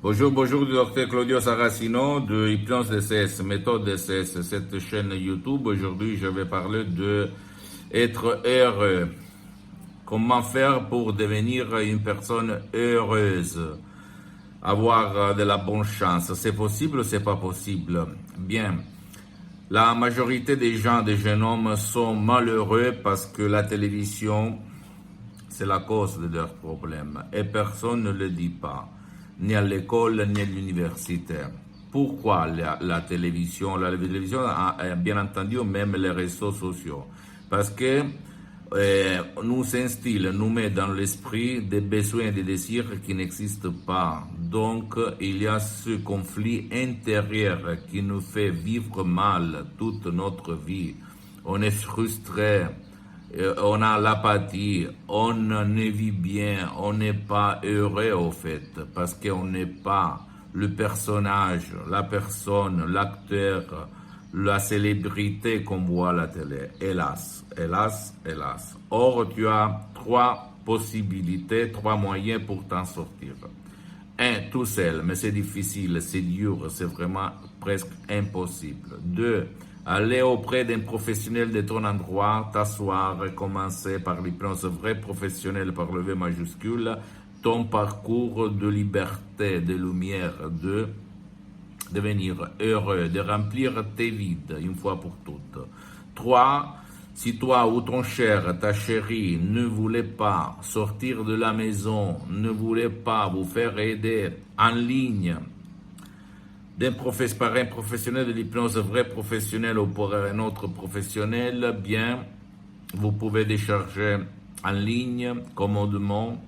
Bonjour, bonjour, docteur Claudio Saracino de Hypnose DCS, méthode DCS, cette chaîne YouTube. Aujourd'hui, je vais parler de être heureux. Comment faire pour devenir une personne heureuse? Avoir de la bonne chance. C'est possible ou c'est pas possible? Bien. La majorité des gens, des jeunes hommes, sont malheureux parce que la télévision, c'est la cause de leurs problèmes. Et personne ne le dit pas, ni à l'école, ni à l'université. Pourquoi la télévision? La télévision a bien entendu même les réseaux sociaux. Parce que nous instille, nous met dans l'esprit des besoins et des désirs qui n'existent pas. Donc, il y a ce conflit intérieur qui nous fait vivre mal toute notre vie. On est frustré, on a l'apathie, on ne vit bien, on n'est pas heureux au fait, parce qu'on n'est pas le personnage, la personne, l'acteur, la célébrité qu'on voit à la télé. Hélas, hélas, hélas. Or, tu as trois possibilités, trois moyens pour t'en sortir. Un, tout seul, mais c'est difficile, c'est dur, c'est vraiment presque impossible. Deux, aller auprès d'un professionnel de ton endroit, t'asseoir, commencer par l'hypnose vrai professionnel par le V majuscule, ton parcours de liberté, de lumière, de devenir heureux, de remplir tes vides une fois pour toutes. 3. Si toi ou ton cher, ta chérie, ne voulait pas sortir de la maison, ne voulait pas vous faire aider en ligne par un professionnel de l'hypnose vrai professionnel ou pour un autre professionnel, bien, vous pouvez décharger en ligne commodément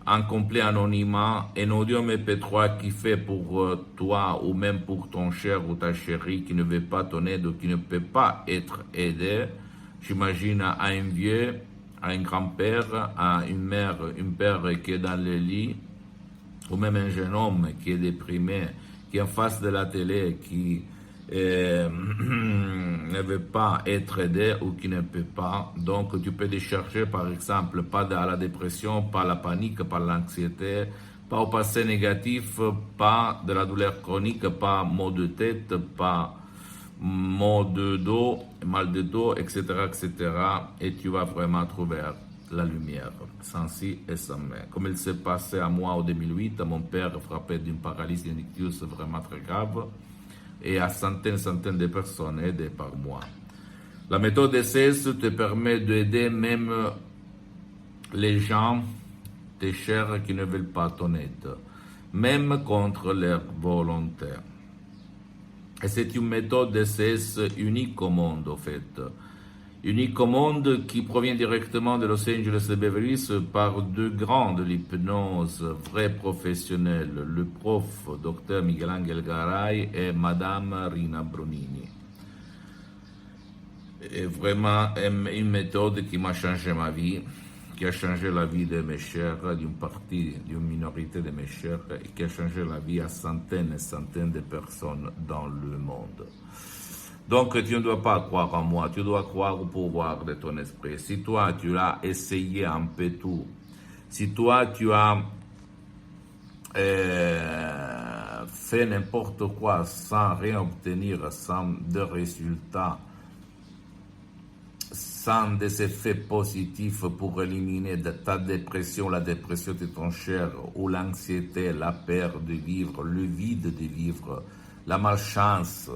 en complet anonymat, un audio MP3 qui fait pour toi ou même pour ton cher ou ta chérie qui ne veut pas ton aide ou qui ne peut pas être aidé. J'imagine à un vieux, à un grand-père, à une mère, un père qui est dans le lit, ou même un jeune homme qui est déprimé, qui est en face de la télé, qui ne veut pas être aidé ou qui ne peut pas. Donc, tu peux décharger, par exemple, pas de la dépression, pas la panique, pas l'anxiété, pas au passé négatif, pas de la douleur chronique, pas maux de tête, pas maux de dos, mal de dos, etc., etc. Et tu vas vraiment trouver la lumière, sans si et sans mais. Comme il s'est passé à moi en 2008, mon père frappé d'une paralysie d'un ictus vraiment très grave, et à centaines de personnes aidées par moi. La méthode DCS te permet d'aider même les gens, tes chers, qui ne veulent pas ton aide, même contre leur volonté. Et c'est une méthode DCS unique au monde, en fait. Unique au monde qui provient directement de Los Angeles et Beverly Hills par deux grands de l'hypnose, vrais professionnels, le prof Dr Miguel Angel Garay et Madame Rina Bronini. Et vraiment une méthode qui m'a changé ma vie, qui a changé la vie de mes chers, d'une partie, d'une minorité de mes chers, et qui a changé la vie à centaines et centaines de personnes dans le monde. Donc, tu ne dois pas croire en moi, tu dois croire au pouvoir de ton esprit. Si toi, tu as essayé un peu tout, si toi, tu as fait n'importe quoi sans rien obtenir, sans de résultats, sans des effets positifs pour éliminer de ta dépression, la dépression de ton cher, ou l'anxiété, la peur de vivre, le vide de vivre, la malchance,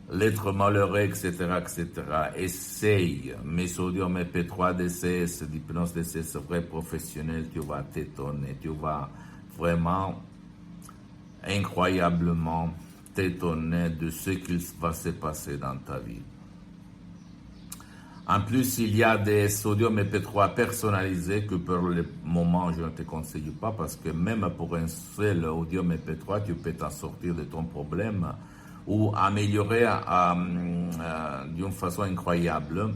l'être malheureux, etc., etc. Essaye mes sodium MP3 DCS, d'hypnose DCS vrai professionnel, tu vas t'étonner, tu vas vraiment incroyablement t'étonner de ce qu'il va se passer dans ta vie. En plus, il y a des sodium MP3 personnalisés que pour le moment, je ne te conseille pas parce que même pour un seul audio MP3, tu peux t'en sortir de ton problème ou améliorer d'une façon incroyable.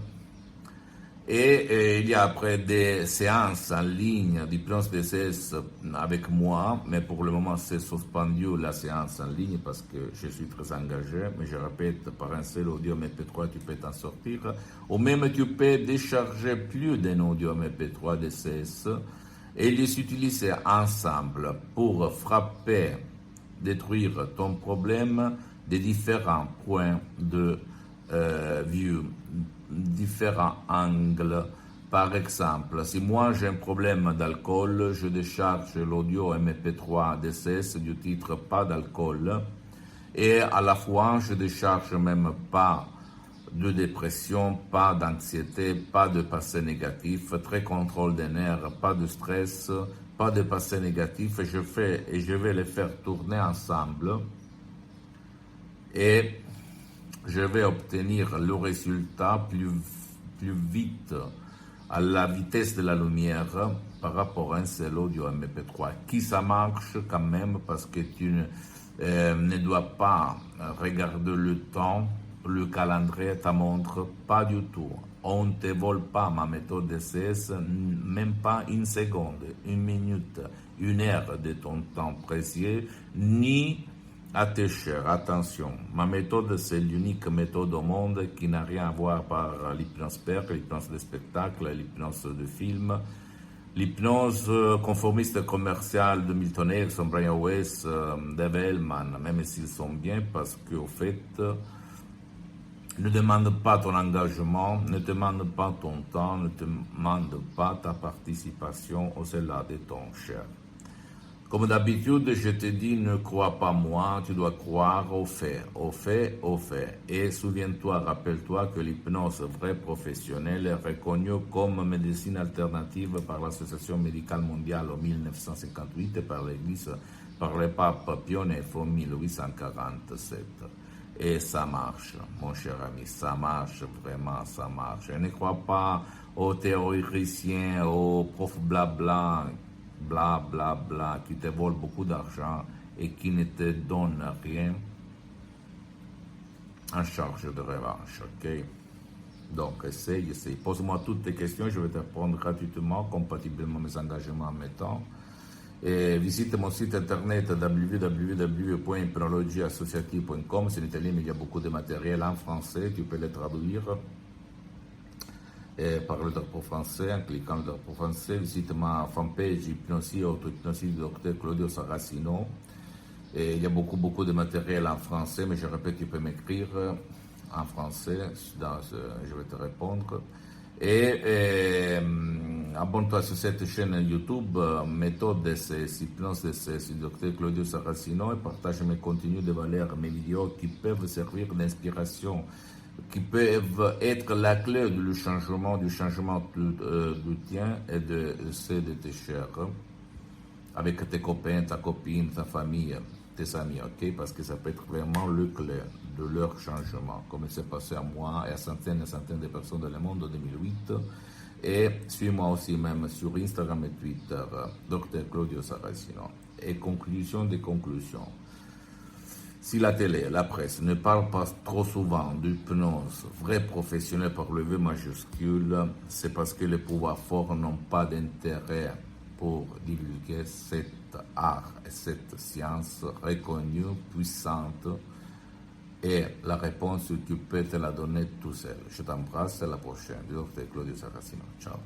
Et il y a après des séances en ligne d'hypnose DCS avec moi, mais pour le moment c'est suspendu la séance en ligne parce que je suis très engagé, mais je répète, par un seul audio MP3 tu peux t'en sortir, ou même tu peux décharger plus d'un audio MP3 DCS et les utiliser ensemble pour frapper, détruire ton problème de différents points de vue, différents angles. Par exemple, si moi j'ai un problème d'alcool, je décharge l'audio MP3 DCS du titre Pas d'alcool et à la fois je décharge même pas de dépression, pas d'anxiété, pas de passé négatif, très contrôle des nerfs, pas de stress, pas de passé négatif et je vais les faire tourner ensemble et je vais obtenir le résultat plus vite à la vitesse de la lumière par rapport à un seul audio MP3. Qui ça marche quand même parce que tu ne dois pas regarder le temps, le calendrier, ta montre, pas du tout. On ne te vole pas ma méthode DCS, même pas une seconde, une minute, une heure de ton temps précieux, ni à tes chers. Attention, ma méthode c'est l'unique méthode au monde qui n'a rien à voir par l'hypnose père, l'hypnose de spectacle, l'hypnose de film, l'hypnose conformiste commerciale de Milton Erickson, Brian Weiss, Dave Hellman, même s'ils sont bien parce qu'au fait, ne demande pas ton engagement, ne demande pas ton temps, ne demande pas ta participation au-delà de ton cher. Comme d'habitude, je te dis, ne crois pas moi, tu dois croire aux faits, aux faits, aux faits. Et souviens-toi, rappelle-toi que l'hypnose vraie professionnelle est reconnue comme médecine alternative par l'Association médicale mondiale en 1958 et par l'Église, par le pape Pie IX en 1847. Et ça marche, mon cher ami, ça marche, vraiment, ça marche. Et ne crois pas aux théoriciens, aux profs blabla, bla bla bla, qui te volent beaucoup d'argent et qui ne te donnent rien en charge de revanche, ok? Donc, essaye. Pose-moi toutes tes questions, je vais te répondre gratuitement, compatiblement à mes engagements en mes temps. Et visite mon site internet www.hypnologieassociative.com, c'est en italien, mais il y a beaucoup de matériel en français, tu peux les traduire. Par le drapeau français, en cliquant le drapeau français, visite ma fanpage Hypnosie, Auto-Hypnosie du Dr Claudio Saracino. Et il y a beaucoup de matériel en français, mais je répète, tu peux m'écrire en français, je vais te répondre. Et abonne-toi sur cette chaîne YouTube, méthode DCS, hypnose DCS du Dr Claudio Saracino, et partage mes contenus de valeur, mes vidéos qui peuvent servir d'inspiration, qui peuvent être la clé du changement du tien et de ceux de tes chers, avec tes copains, ta copine, ta famille, tes amis, ok? Parce que ça peut être vraiment le clé de leur changement, comme il s'est passé à moi et à centaines et centaines de personnes dans le monde en 2008. Et suis-moi aussi même sur Instagram et Twitter, Dr Claudio Saracino. Et conclusion des conclusions. Si la télé, la presse ne parle pas trop souvent d'hypnose vraie professionnelle par le V majuscule, c'est parce que les pouvoirs forts n'ont pas d'intérêt pour divulguer cet art et cette science reconnue, puissante. Et la réponse, tu peux te la donner tout seul. Je t'embrasse, à la prochaine. Dr Claudio Saracino. Ciao.